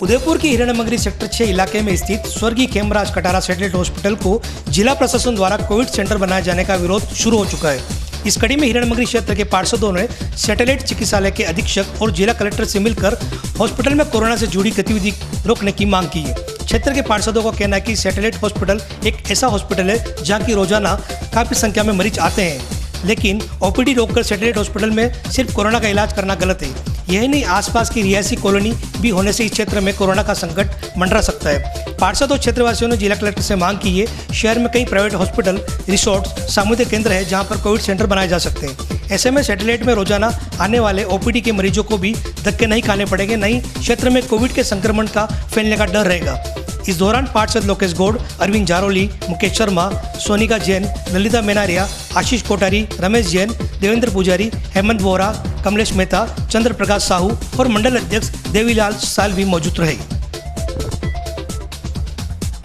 उदयपुर की हिरणमंगरी सेक्टर 6 इलाके में स्थित स्वर्गीय खेमराज कटारा सैटेलाइट हॉस्पिटल को जिला प्रशासन द्वारा कोविड सेंटर बनाए जाने का विरोध शुरू हो चुका है। इस कड़ी में हिरणमंगरी क्षेत्र के पार्षदों ने सैटेलाइट चिकित्सालय के अधीक्षक और जिला कलेक्टर से मिलकर हॉस्पिटल में कोरोना से जुड़ी गतिविधि रोकने की मांग की है। क्षेत्र के पार्षदों का कहना है कि सैटेलाइट हॉस्पिटल एक ऐसा हॉस्पिटल है जहाँ की रोजाना काफी संख्या में मरीज आते हैं, लेकिन ओपीडी रोककर सैटेलाइट हॉस्पिटल में सिर्फ कोरोना का इलाज करना गलत है। यही नहीं, आसपास की रिहायशी कॉलोनी भी होने से इस क्षेत्र में कोरोना का संकट मंडरा सकता है। पार्षद और क्षेत्रवासियों ने जिला कलेक्टर से मांग की है, शहर में कई प्राइवेट हॉस्पिटल, रिसोर्ट, सामुदायिक केंद्र है जहां पर कोविड सेंटर बनाए जा सकते हैं। ऐसे में सैटेलाइट में रोजाना आने वाले ओपीडी के मरीजों को भी धक्के नहीं खाने पड़ेंगे, नहीं क्षेत्र में कोविड के संक्रमण का फैलने का डर रहेगा। इस दौरान पार्षद लोकेश गौड़, अरविंद जारोली, मुकेश शर्मा, सोनिका जैन, ललिता मेनारिया, आशीष कोठारी, रमेश जैन, देवेंद्र पुजारी, हेमंत बोरा, कमलेश मेहता, चंद्र प्रकाश साहू और मंडल अध्यक्ष देवीलाल साल भी मौजूद रहे।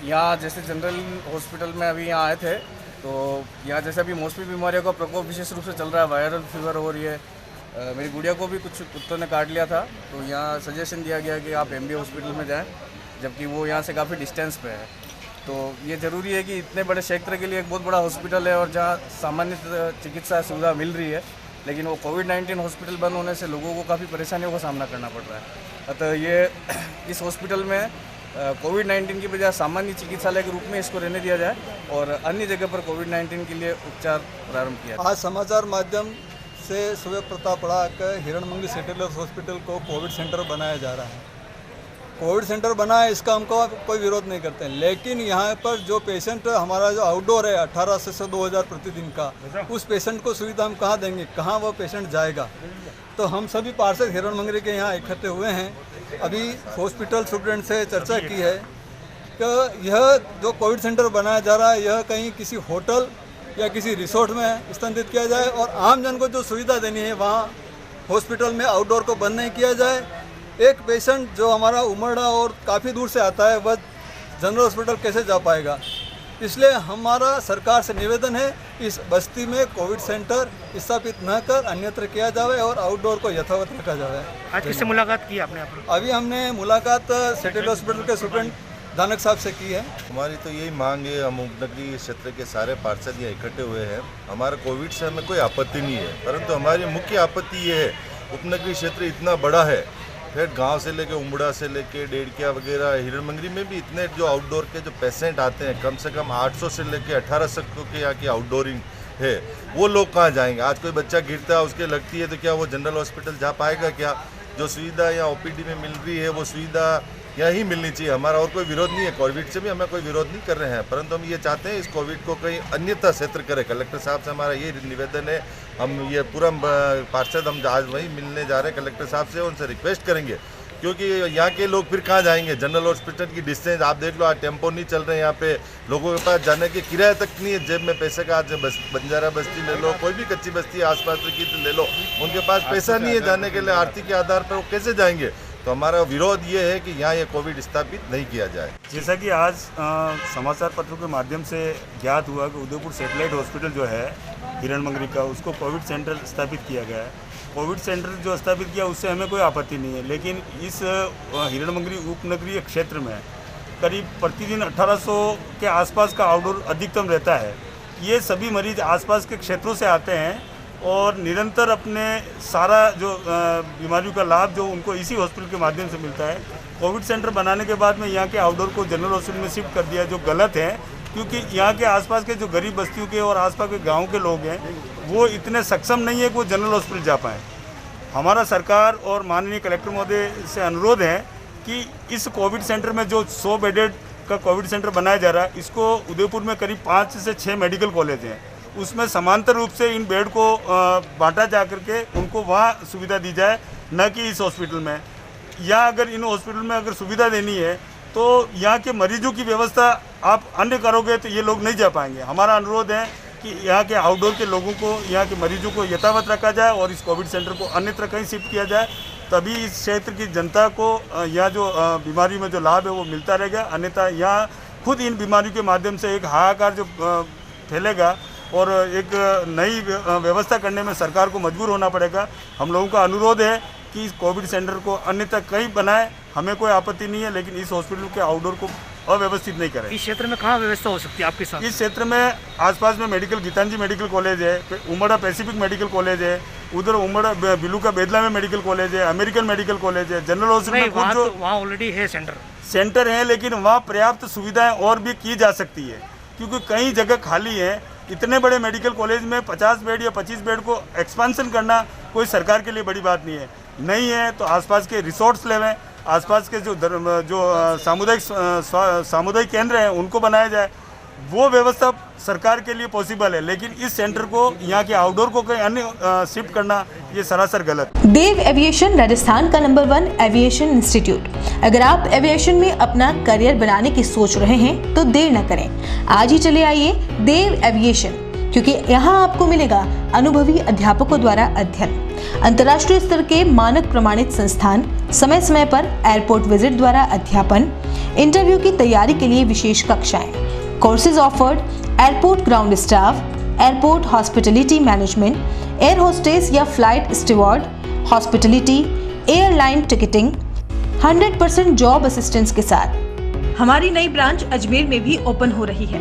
यहाँ जैसे जनरल हॉस्पिटल में अभी यहाँ आए थे, तो यहाँ जैसे अभी मौसमी बीमारियों का प्रकोप विशेष रूप से चल रहा है, वायरल फीवर हो रही है। मेरी गुड़िया को भी कुछ कुत्तों ने काट लिया था, तो यहाँ सजेशन दिया गया कि आप एमबी हॉस्पिटल में जाएं, जबकि वो यहाँ से काफ़ी डिस्टेंस पे है। तो ये ज़रूरी है कि इतने बड़े क्षेत्र के लिए एक बहुत बड़ा हॉस्पिटल है और जहाँ सामान्य चिकित्सा सुविधा मिल रही है, लेकिन वो कोविड-19 हॉस्पिटल बंद होने से लोगों को काफ़ी परेशानियों का सामना करना पड़ रहा है। अतः ये इस हॉस्पिटल में कोविड-19 की बजाय सामान्य चिकित्सालय के रूप में इसको रहने दिया जाए और अन्य जगह पर कोविड-19 के लिए उपचार प्रारंभ किया। आज समाचार माध्यम से सुबह पता पड़ा कि हिरणमंगरी सैटेलाइट हॉस्पिटल को कोविड सेंटर बनाया जा रहा है। कोविड सेंटर बना है, इसका हमको कोई विरोध नहीं करते हैं, लेकिन यहाँ पर जो पेशेंट हमारा जो आउटडोर है 1800 से 2000 प्रतिदिन का, उस पेशेंट को सुविधा हम कहाँ देंगे, कहाँ वो पेशेंट जाएगा। तो हम सभी पार्षद हिरणमंगरी के यहाँ इकट्ठे हुए हैं। अभी हॉस्पिटल स्टूडेंट से चर्चा की है कि यह जो कोविड सेंटर बनाया जा रहा है, यह कहीं किसी होटल या किसी रिसोर्ट में स्थानांतरित किया जाए और आम जन को जो सुविधा देनी है वहाँ हॉस्पिटल में आउटडोर को बंद नहीं किया जाए। एक पेशेंट जो हमारा उमड़ा और काफ़ी दूर से आता है, वह जनरल हॉस्पिटल कैसे जा पाएगा। इसलिए हमारा सरकार से निवेदन है, इस बस्ती में कोविड सेंटर स्थापित न कर अन्यत्र किया जाए और आउटडोर को यथावत रखा जाए। आज किससे मुलाकात की आपने? अभी हमने मुलाकात सैटेलाइट हॉस्पिटल के सुप्रिंटेंडेंट दानक साहब से की है। हमारी तो यही मांग है, हम उपनगरीय क्षेत्र के सारे पार्षद यहाँ इकट्ठे हुए हैं। हमारा कोविड से हमें कोई आपत्ति नहीं है, परंतु हमारी मुख्य आपत्ति ये है, उपनगरीय क्षेत्र इतना बड़ा है, फिर गांव से लेके उमड़ा से लेके डेढ़किया वगैरह, हिरणमंगरी में भी इतने जो आउटडोर के जो पेशेंट आते हैं, कम से कम 800 से लेके 1800 के यहाँ की आउटडोरिंग है, वो लोग कहाँ जाएंगे। आज कोई बच्चा गिरता है, उसके लगती है, तो क्या वो जनरल हॉस्पिटल जा पाएगा? क्या जो सुविधा यहाँ ओपीडी में मिल रही है वो सुविधा यहाँ ही मिलनी चाहिए। हमारा और कोई विरोध नहीं है, कोविड से भी हमें कोई विरोध नहीं कर रहे हैं, परंतु हम ये चाहते हैं इस कोविड को कहीं अन्यथा क्षेत्र करे। कलेक्टर साहब से हमारा ये निवेदन है, हम ये पूरा पार्षद हम आज वहीं मिलने जा रहे हैं कलेक्टर साहब से, उनसे रिक्वेस्ट करेंगे, क्योंकि यहाँ के लोग फिर कहाँ जाएंगे। जनरल हॉस्पिटल की डिस्टेंस आप देख लो, आज टेम्पो नहीं चल रहे हैं, यहाँ पे लोगों के पास जाने की किराया तक नहीं है जेब में पैसे का। आज बंजारा बस्ती ले लो, कोई भी कच्ची बस्ती आसपास की ले लो, उनके पास पैसा नहीं है जाने के लिए, आर्थिक के आधार पर वो कैसे जाएंगे। तो हमारा विरोध ये है कि यहाँ ये कोविड स्थापित नहीं किया जाए। जैसा कि आज समाचार पत्रों के माध्यम से ज्ञात हुआ कि उदयपुर सैटेलाइट हॉस्पिटल जो है हिरणमंगरी का, उसको कोविड सेंटर स्थापित किया गया है। कोविड सेंटर जो स्थापित किया उससे हमें कोई आपत्ति नहीं है, लेकिन इस हिरणमंगरी उपनगरीय क्षेत्र में करीब प्रतिदिन 1800 के आसपास का आउटडोर अधिकतम रहता है। ये सभी मरीज आसपास के क्षेत्रों से आते हैं और निरंतर अपने सारा जो बीमारियों का लाभ जो उनको इसी हॉस्पिटल के माध्यम से मिलता है। कोविड सेंटर बनाने के बाद में यहाँ के आउटडोर को जनरल हॉस्पिटल में शिफ्ट कर दिया, जो गलत है, क्योंकि यहाँ के आसपास के जो गरीब बस्तियों के और आसपास के गांव के लोग हैं वो इतने सक्षम नहीं है कि वो जनरल हॉस्पिटल जा पाएँ। हमारा सरकार और माननीय कलेक्टर महोदय से अनुरोध है कि इस कोविड सेंटर में जो 100 बेडेड का कोविड सेंटर बनाया जा रहा है, इसको उदयपुर में करीब 5 से 6 मेडिकल कॉलेज हैं, उसमें समांतर रूप से इन बेड को बांटा जा करके उनको वहाँ सुविधा दी जाए, न कि इस हॉस्पिटल में। या अगर इन हॉस्पिटल में अगर सुविधा देनी है तो यहाँ के मरीजों की व्यवस्था आप अन्य करोगे तो ये लोग नहीं जा पाएंगे। हमारा अनुरोध है कि यहाँ के आउटडोर के लोगों को, यहाँ के मरीजों को यथावत रखा जाए और इस कोविड सेंटर को अन्यत्र कहीं शिफ्ट किया जाए, तभी इस क्षेत्र की जनता को यहाँ जो बीमारी में जो लाभ है वो मिलता रहेगा। अन्यथा यहाँ खुद इन बीमारियों के माध्यम से एक हाहाकार जो फैलेगा और एक नई व्यवस्था करने में सरकार को मजबूर होना पड़ेगा। हम लोगों का अनुरोध है कि इस कोविड सेंटर को अन्यथा कहीं बनाए हमें कोई आपत्ति नहीं है, लेकिन इस हॉस्पिटल के आउटडोर को अव्यवस्थित नहीं करें। इस क्षेत्र में कहाँ व्यवस्था हो सकती है आपके साथ? इस क्षेत्र में आसपास में मेडिकल गीतांजी मेडिकल कॉलेज है, उमड़ा पैसिफिक मेडिकल कॉलेज है, उधर उमड़ा बिलू का बेदला में मेडिकल कॉलेज है, अमेरिकन मेडिकल कॉलेज है, जनरल हॉस्पिटल वहाँ ऑलरेडी है सेंटर है, लेकिन वहाँ पर्याप्त सुविधाएं और भी की जा सकती है, क्योंकि कई जगह खाली है। इतने बड़े मेडिकल कॉलेज में 50 बेड या 25 बेड को एक्सपांसन करना कोई सरकार के लिए बड़ी बात नहीं है तो आसपास के रिसोर्ट्स लेवें, आसपास के जो सामुदायिक केंद्र हैं उनको बनाया जाए, वो व्यवस्था सरकार के लिए पॉसिबल है। लेकिन इस सेंटर को यहाँ के आउटडोर को कहीं अन्य शिफ्ट करना ये सरासर गलत। देव एविएशन राजस्थान का नंबर 1 एविएशन इंस्टीट्यूट। अगर आप एविएशन में अपना करियर बनाने की सोच रहे हैं तो देर न करें, आज ही चले आइए देव एविएशन, क्योंकि यहाँ आपको मिलेगा अनुभवी अध्यापकों द्वारा अध्ययन, अंतर्राष्ट्रीय स्तर के मानक प्रमाणित संस्थान, समय समय पर एयरपोर्ट विजिट द्वारा अध्यापन, इंटरव्यू की तैयारी के लिए विशेष कक्षाएं, courses offered, airport ground staff, airport hospitality management, air hostess या flight steward, hospitality, airline ticketing, 100% job assistance के साथ हमारी नई ब्रांच अजमेर में भी ओपन हो रही है।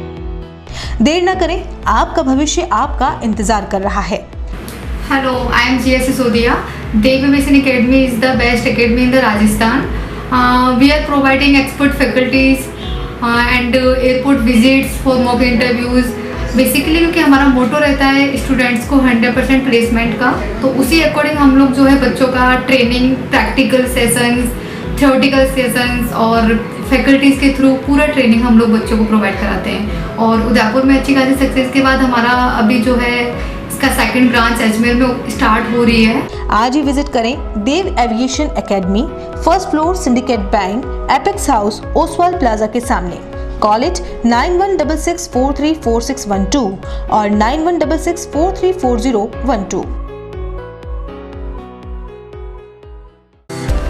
देर न करें, आपका भविष्य आपका इंतजार कर रहा है। Hello, I am Jia Sisodia. Dev Aviation Academy is the best academy in the Rajasthan. We are providing expert faculties and airport visits for mock interviews. Basically क्योंकि हमारा मोटो रहता है स्टूडेंट्स को 100% प्लेसमेंट का, तो उसी अकॉर्डिंग हम लोग जो है बच्चों का training, practical sessions, theoretical sessions और फैकल्टीज़ के थ्रू पूरा ट्रेनिंग हम लोग बच्चों को प्रोवाइड कराते हैं। और उदयपुर में अच्छी खासी सक्सेस के बाद हमारा अभी जो है इसका सेकंड ब्रांच अजमेर में स्टार्ट हो रही है। आज ही विजिट करें Dev aviation academy, first floor, syndicate bank, apex house, Oswal plaza के सामने। कॉल इट 9166434612 और 9166434012।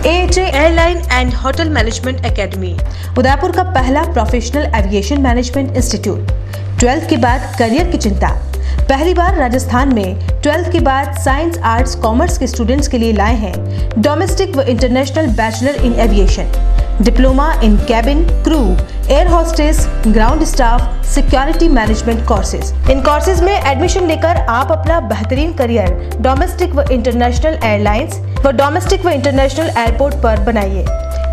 AHA airline and hotel management academy, Udaipur का पहला professional aviation management institute. 12th के बाद करियर की चिंता, पहली बार राजस्थान में 12th के बाद साइंस, आर्ट्स, कॉमर्स के स्टूडेंट्स के लिए लाए हैं डोमेस्टिक व international bachelor in aviation, diploma in cabin crew, air hostess, ground staff, security management courses. In courses में एडमिशन लेकर आप अपना बेहतरीन करियर डोमेस्टिक व इंटरनेशनल एयरलाइंस व डोमेस्टिक व इंटरनेशनल एयरपोर्ट पर बनाइए।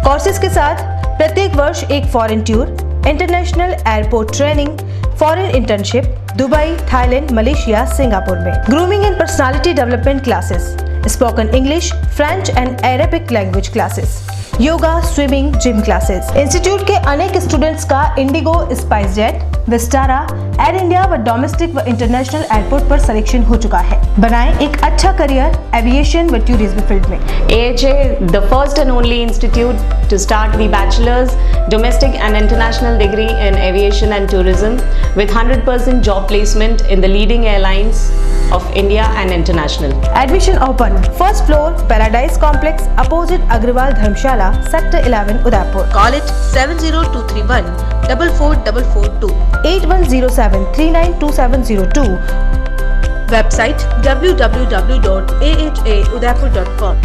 कोर्सेज के साथ प्रत्येक वर्ष एक foreign tour, international airport training, foreign internship Dubai, Thailand, Malaysia, Singapore में, grooming and personality development classes, spoken English, French and Arabic language classes, yoga, swimming, gym classes. Institute के अनेक स्टूडेंट्स का IndiGo, SpiceJet, Vistara, Air India व domestic व international airport पर selection हो चुका है। बनाएं एक अच्छा करियर एविएशन व टूरिज्म फील्ड में। AHA, the first and only institute to start the bachelor's, domestic and international degree in aviation and tourism with 100% job placement in the leading airlines of India and international. Admission open. First floor, Paradise Complex, opposite Agrawal Dharmshala, Sector 11, Udaipur. Call it 70231 44442 8107 392702. Website www.ahaudaipur.com.